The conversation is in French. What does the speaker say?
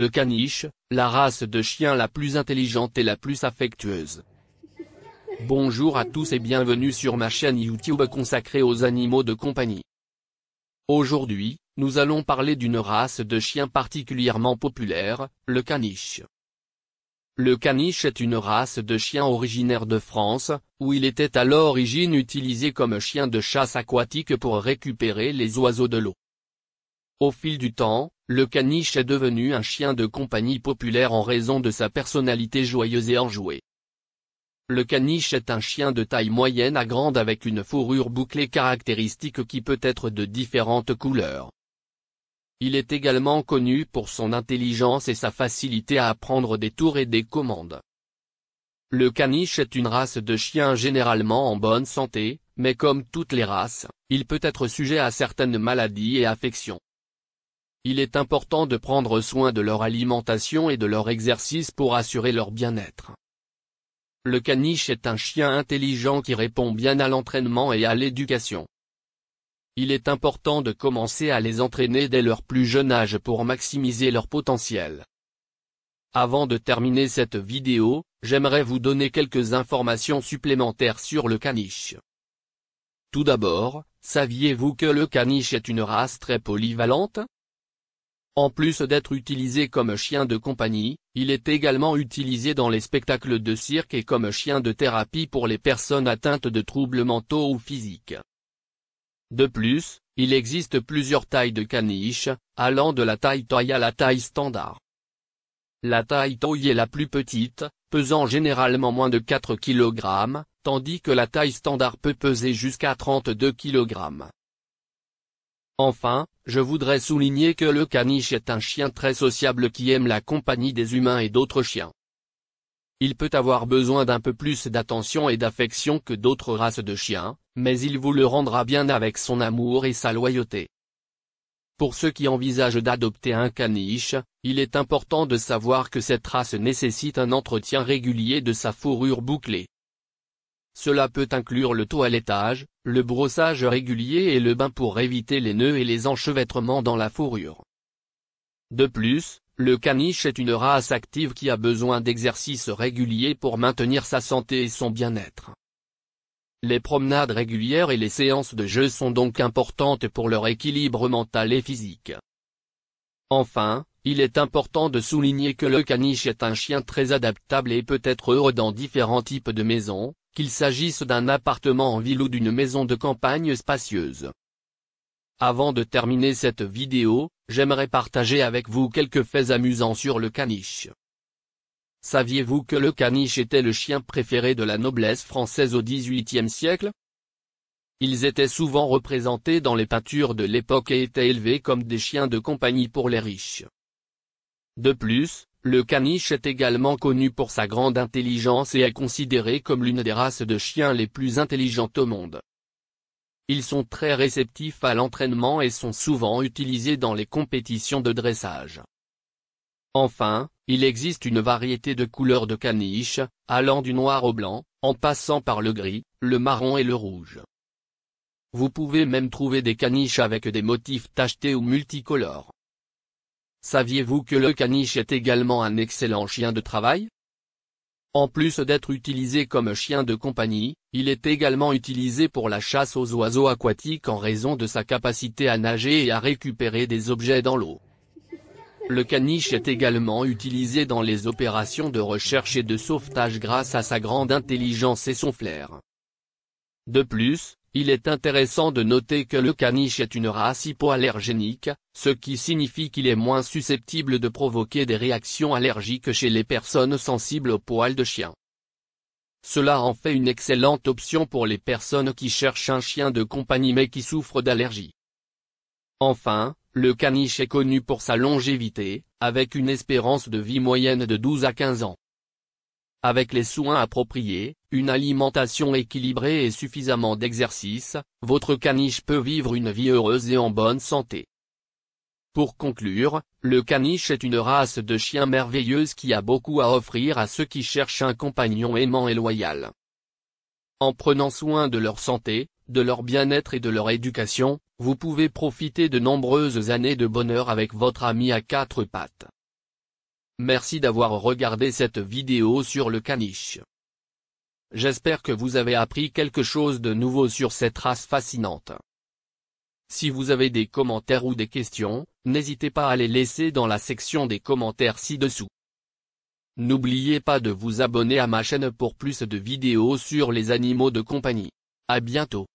Le caniche, la race de chien la plus intelligente et la plus affectueuse. Bonjour à tous et bienvenue sur ma chaîne YouTube consacrée aux animaux de compagnie. Aujourd'hui, nous allons parler d'une race de chien particulièrement populaire, le caniche. Le caniche est une race de chien originaire de France, où il était à l'origine utilisé comme chien de chasse aquatique pour récupérer les oiseaux de l'eau. Au fil du temps, le caniche est devenu un chien de compagnie populaire en raison de sa personnalité joyeuse et enjouée. Le caniche est un chien de taille moyenne à grande avec une fourrure bouclée caractéristique qui peut être de différentes couleurs. Il est également connu pour son intelligence et sa facilité à apprendre des tours et des commandes. Le caniche est une race de chien généralement en bonne santé, mais comme toutes les races, il peut être sujet à certaines maladies et affections. Il est important de prendre soin de leur alimentation et de leur exercice pour assurer leur bien-être. Le caniche est un chien intelligent qui répond bien à l'entraînement et à l'éducation. Il est important de commencer à les entraîner dès leur plus jeune âge pour maximiser leur potentiel. Avant de terminer cette vidéo, j'aimerais vous donner quelques informations supplémentaires sur le caniche. Tout d'abord, saviez-vous que le caniche est une race très polyvalente ? En plus d'être utilisé comme chien de compagnie, il est également utilisé dans les spectacles de cirque et comme chien de thérapie pour les personnes atteintes de troubles mentaux ou physiques. De plus, il existe plusieurs tailles de caniche, allant de la taille toy à la taille standard. La taille toy est la plus petite, pesant généralement moins de 4 kg, tandis que la taille standard peut peser jusqu'à 32 kg. Enfin, je voudrais souligner que le caniche est un chien très sociable qui aime la compagnie des humains et d'autres chiens. Il peut avoir besoin d'un peu plus d'attention et d'affection que d'autres races de chiens, mais il vous le rendra bien avec son amour et sa loyauté. Pour ceux qui envisagent d'adopter un caniche, il est important de savoir que cette race nécessite un entretien régulier de sa fourrure bouclée. Cela peut inclure le toilettage, le brossage régulier et le bain pour éviter les nœuds et les enchevêtrements dans la fourrure. De plus, le caniche est une race active qui a besoin d'exercices réguliers pour maintenir sa santé et son bien-être. Les promenades régulières et les séances de jeu sont donc importantes pour leur équilibre mental et physique. Enfin, il est important de souligner que le caniche est un chien très adaptable et peut être heureux dans différents types de maisons, qu'il s'agisse d'un appartement en ville ou d'une maison de campagne spacieuse. Avant de terminer cette vidéo, j'aimerais partager avec vous quelques faits amusants sur le caniche. Saviez-vous que le caniche était le chien préféré de la noblesse française au XVIIIe siècle? Ils étaient souvent représentés dans les peintures de l'époque et étaient élevés comme des chiens de compagnie pour les riches. De plus, le caniche est également connu pour sa grande intelligence et est considéré comme l'une des races de chiens les plus intelligentes au monde. Ils sont très réceptifs à l'entraînement et sont souvent utilisés dans les compétitions de dressage. Enfin, il existe une variété de couleurs de caniche, allant du noir au blanc, en passant par le gris, le marron et le rouge. Vous pouvez même trouver des caniches avec des motifs tachetés ou multicolores. Saviez-vous que le caniche est également un excellent chien de travail? En plus d'être utilisé comme chien de compagnie, il est également utilisé pour la chasse aux oiseaux aquatiques en raison de sa capacité à nager et à récupérer des objets dans l'eau. Le caniche est également utilisé dans les opérations de recherche et de sauvetage grâce à sa grande intelligence et son flair. De plus, il est intéressant de noter que le caniche est une race hypoallergénique, ce qui signifie qu'il est moins susceptible de provoquer des réactions allergiques chez les personnes sensibles aux poils de chien. Cela en fait une excellente option pour les personnes qui cherchent un chien de compagnie mais qui souffrent d'allergies. Enfin, le caniche est connu pour sa longévité, avec une espérance de vie moyenne de 12 à 15 ans. Avec les soins appropriés, une alimentation équilibrée et suffisamment d'exercice, votre caniche peut vivre une vie heureuse et en bonne santé. Pour conclure, le caniche est une race de chien merveilleuse qui a beaucoup à offrir à ceux qui cherchent un compagnon aimant et loyal. En prenant soin de leur santé, de leur bien-être et de leur éducation, vous pouvez profiter de nombreuses années de bonheur avec votre ami à quatre pattes. Merci d'avoir regardé cette vidéo sur le caniche. J'espère que vous avez appris quelque chose de nouveau sur cette race fascinante. Si vous avez des commentaires ou des questions, n'hésitez pas à les laisser dans la section des commentaires ci-dessous. N'oubliez pas de vous abonner à ma chaîne pour plus de vidéos sur les animaux de compagnie. À bientôt.